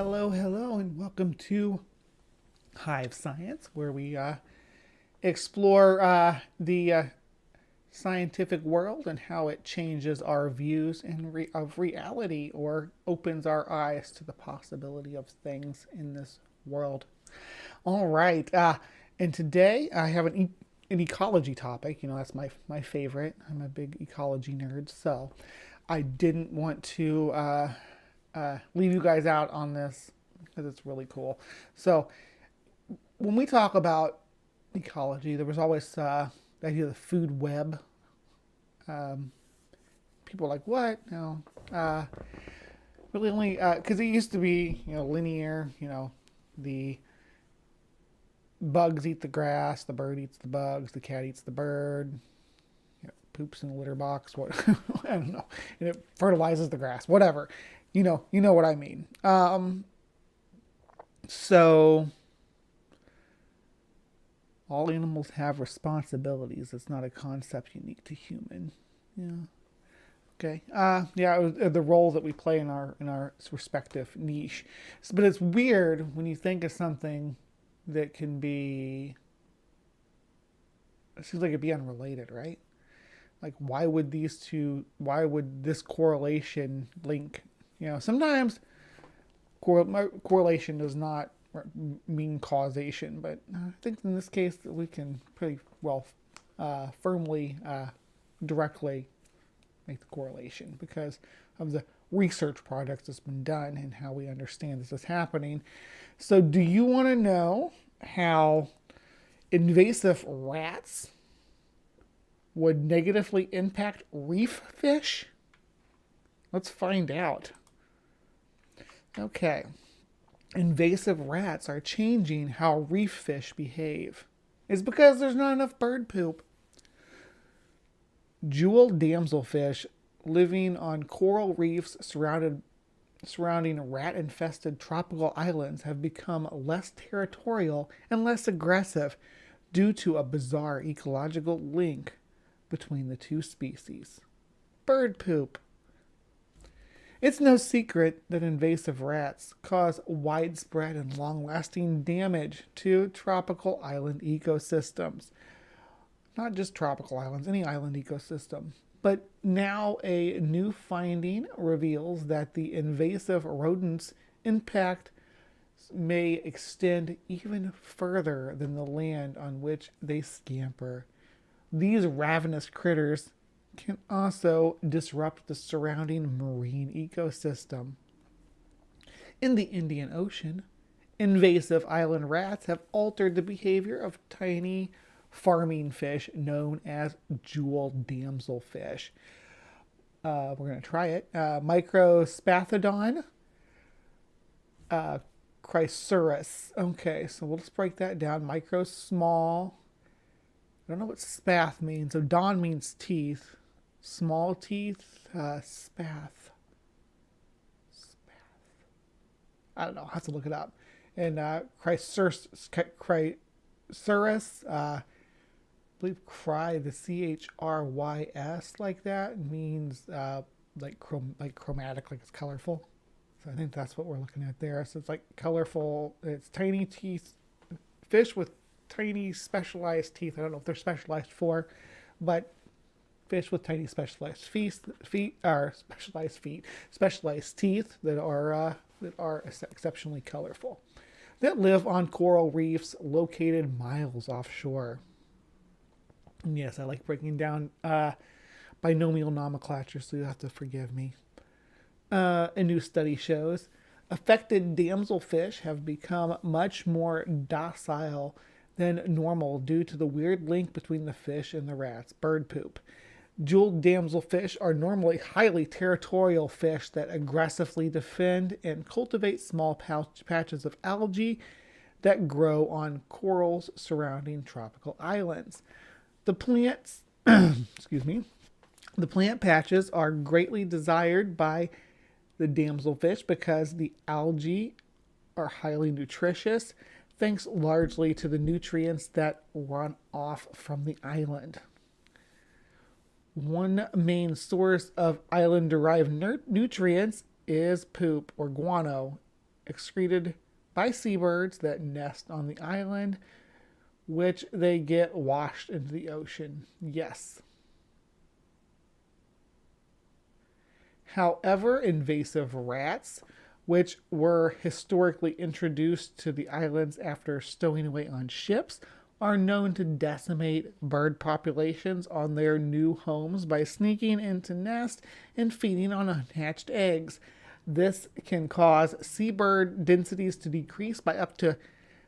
Hello, hello, and welcome to HiveScience, where we explore the scientific world and how it changes our views of reality or opens our eyes to the possibility of things in this world. All right, and today I have an ecology topic. You know, that's my favorite. I'm a big ecology nerd, so I didn't want to leave you guys out on this because it's really cool. So when we talk about ecology, there was always the idea of the food web. Um, People are like, what? No, really only because it used to be, linear. The bugs eat the grass, the bird eats the bugs, the cat eats the bird, poops in the litter box. What I don't know. And it fertilizes the grass. Whatever. You know what I mean. So all animals have responsibilities. It's not a concept unique to human. Yeah. Okay. Yeah. It was, the role that we play in our respective niche. But it's weird when you think of something that can be. It seems like it'd be unrelated, right? Like, why would these two? Why would this correlation link? Sometimes correlation does not mean causation, but I think in this case that we can pretty well firmly, directly make the correlation because of the research projects that's been done and how we understand this is happening. So, do you want to know how invasive rats would negatively impact reef fish? Let's find out. Okay. Invasive rats are changing how reef fish behave. It's because there's not enough bird poop. Jewel damselfish living on coral reefs surrounding rat-infested tropical islands have become less territorial and less aggressive due to a bizarre ecological link between the two species. Bird poop. It's no secret that invasive rats cause widespread and long-lasting damage to tropical island ecosystems. Not just tropical islands, any island ecosystem. But now a new finding reveals that the invasive rodents' impact may extend even further than the land on which they scamper. These ravenous critters can also disrupt the surrounding marine ecosystem. In the Indian Ocean, invasive island rats have altered the behavior of tiny farming fish known as jewel damselfish. We're going to try it. Microspathodon chrysurus. Okay, so we'll just break that down. Micro, small. I don't know what spath means. So don means teeth. Small teeth, spath. I don't know. I'll have to look it up. And chrysurus, I believe the CHRYS like that means like chromatic, like it's colorful. So I think that's what we're looking at there. So it's like colorful. It's tiny teeth, fish with tiny specialized teeth. I don't know if they're specialized for, but fish with tiny specialized specialized teeth that are exceptionally colorful, that live on coral reefs located miles offshore. And yes, I like breaking down binomial nomenclature, so you have to forgive me. A new study shows affected damselfish have become much more docile than normal due to the weird link between the fish and the rats. Bird poop. Jeweled damselfish are normally highly territorial fish that aggressively defend and cultivate small patches of algae that grow on corals surrounding tropical islands. The plants, excuse me, the plant patches are greatly desired by the damselfish because the algae are highly nutritious, thanks largely to the nutrients that run off from the island. One main source of island-derived nutrients is poop or guano, excreted by seabirds that nest on the island, which they get washed into the ocean. Yes. However, invasive rats, which were historically introduced to the islands after stowing away on ships, are known to decimate bird populations on their new homes by sneaking into nests and feeding on unhatched eggs. This can cause seabird densities to decrease by up to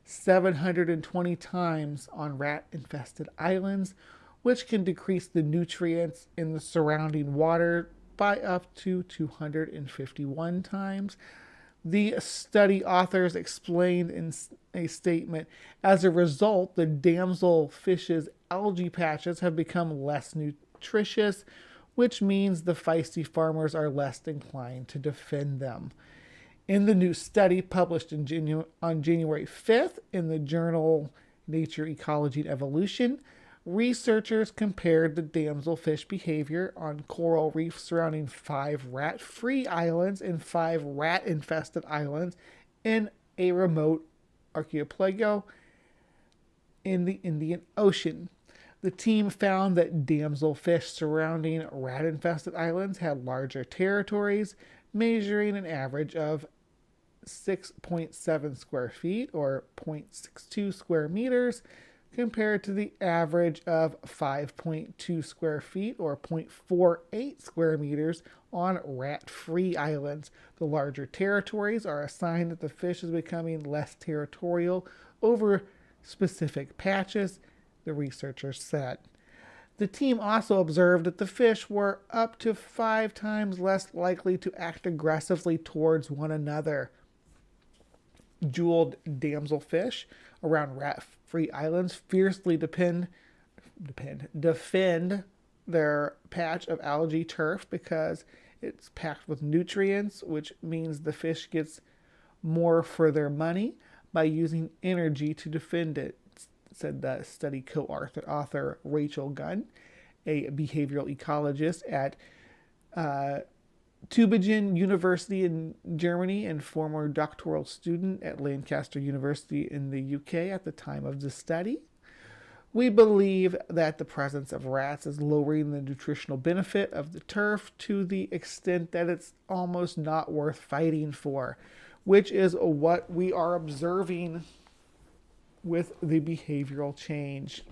720 times on rat-infested islands, which can decrease the nutrients in the surrounding water by up to 251 times. The study authors explained in a statement, as a result, the damselfish's algae patches have become less nutritious, which means the feisty farmers are less inclined to defend them. In the new study published on January 5th in the journal Nature, Ecology, and Evolution, researchers compared the damselfish behavior on coral reefs surrounding 5 rat-free islands and 5 rat-infested islands in a remote archipelago in the Indian Ocean. The team found that damselfish surrounding rat-infested islands had larger territories, measuring an average of 6.7 square feet or 0.62 square meters, compared to the average of 5.2 square feet or 0.48 square meters on rat-free islands. The larger territories are a sign that the fish is becoming less territorial over specific patches, the researchers said. The team also observed that the fish were up to 5 times less likely to act aggressively towards one another. Jeweled damselfish around rat-free islands fiercely defend their patch of algae turf because it's packed with nutrients, which means the fish gets more for their money by using energy to defend it, said the study co-author Rachel Gunn, a behavioral ecologist at Tübingen University in Germany and former doctoral student at Lancaster University in the UK at the time of the study. We believe that the presence of rats is lowering the nutritional benefit of the turf to the extent that it's almost not worth fighting for, which is what we are observing with the behavioral change.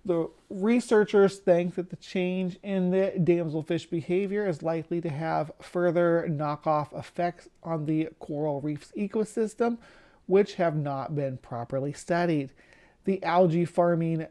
The researchers think that the change in the damselfish behavior is likely to have further knockoff effects on the coral reef's ecosystem, which have not been properly studied. The algae farming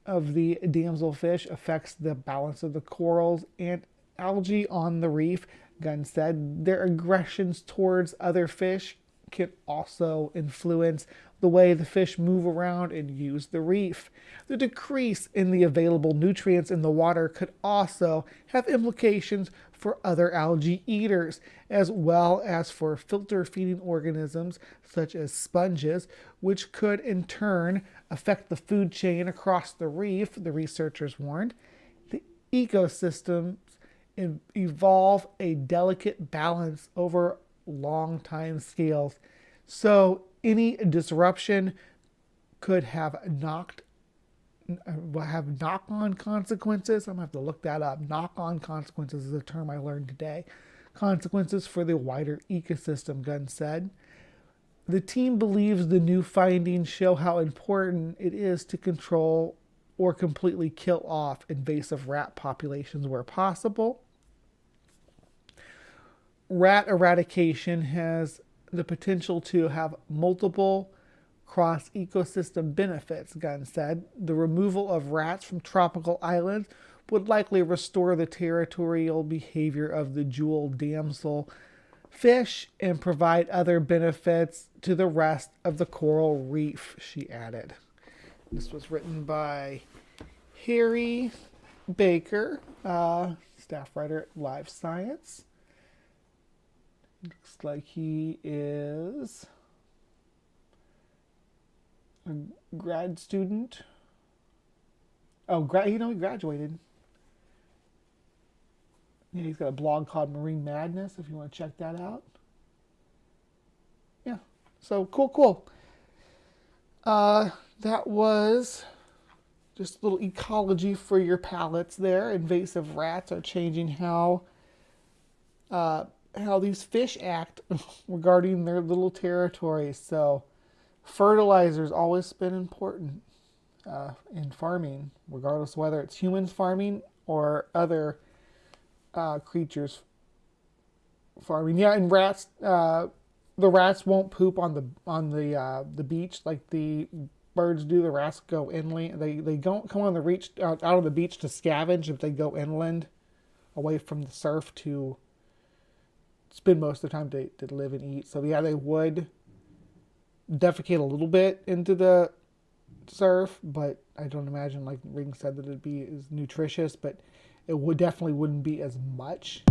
of the damselfish affects the balance of the corals and algae on the reef, Gunn said. Their aggressions towards other fish can also influence the way the fish move around and use the reef. The decrease in the available nutrients in the water could also have implications for other algae eaters, as well as for filter feeding organisms such as sponges, which could in turn affect the food chain across the reef, the researchers warned. The ecosystems evolve a delicate balance over long time scales, so any disruption could have knock-on consequences. I'm going to have to look that up. Knock-on consequences is a term I learned today. Consequences for the wider ecosystem, Gunn said. The team believes the new findings show how important it is to control or completely kill off invasive rat populations where possible. Rat eradication has the potential to have multiple cross-ecosystem benefits, Gunn said. The removal of rats from tropical islands would likely restore the territorial behavior of the jewel damselfish and provide other benefits to the rest of the coral reef, she added. This was written by Harry Baker, staff writer at HiveScience. Looks like he is a grad student. Oh, he graduated. Yeah, he's got a blog called Marine Madness if you want to check that out. So cool. That was just a little ecology for your palates there. Invasive rats are changing how these fish act regarding their little territories. So fertilizer's always been important in farming, regardless of whether it's humans farming or other creatures farming. Yeah, and rats. The rats won't poop on the beach like the birds do. The rats go inland. They don't come on the reach out of the beach to scavenge. If they go inland, away from the surf to spend most of the time to live and eat. So yeah, they would defecate a little bit into the surf, but I don't imagine, like Ring said, that it'd be as nutritious, but it would definitely wouldn't be as much